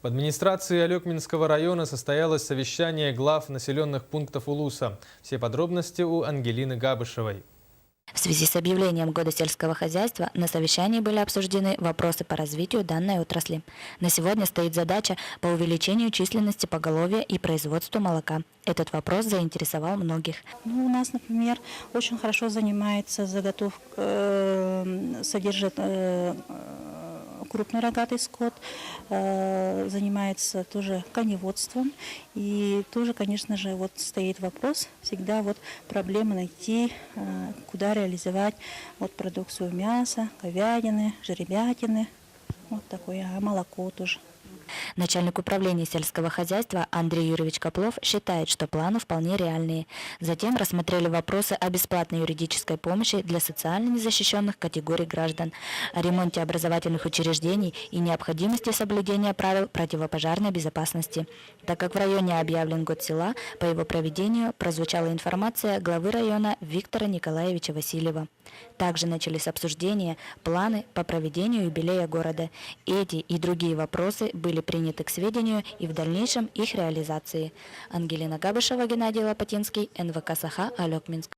В администрации Алекминского района состоялось совещание глав населенных пунктов Улуса. Все подробности у Ангелины Габышевой. В связи с объявлением Года сельского хозяйства на совещании были обсуждены вопросы по развитию данной отрасли. На сегодня стоит задача по увеличению численности поголовья и производству молока. Этот вопрос заинтересовал многих. У нас, например, очень хорошо занимается содержит крупный рогатый скот, занимается тоже коневодством. И тоже, конечно же, вот стоит вопрос, всегда вот проблема найти, куда реализовать вот продукцию мяса, говядины, жеребятины, вот такое, а молоко тоже. Начальник управления сельского хозяйства Андрей Юрьевич Коплов считает, что планы вполне реальные. Затем рассмотрели вопросы о бесплатной юридической помощи для социально незащищенных категорий граждан, о ремонте образовательных учреждений и необходимости соблюдения правил противопожарной безопасности. Так как в районе объявлен год села, по его проведению прозвучала информация главы района Виктора Николаевича Васильева. Также начались обсуждения, планы по проведению юбилея города. Эти и другие вопросы были приняты к сведению и в дальнейшем их реализации. Ангелина Габышева, Геннадий Лопатинский, НВК Саха, Алекминск.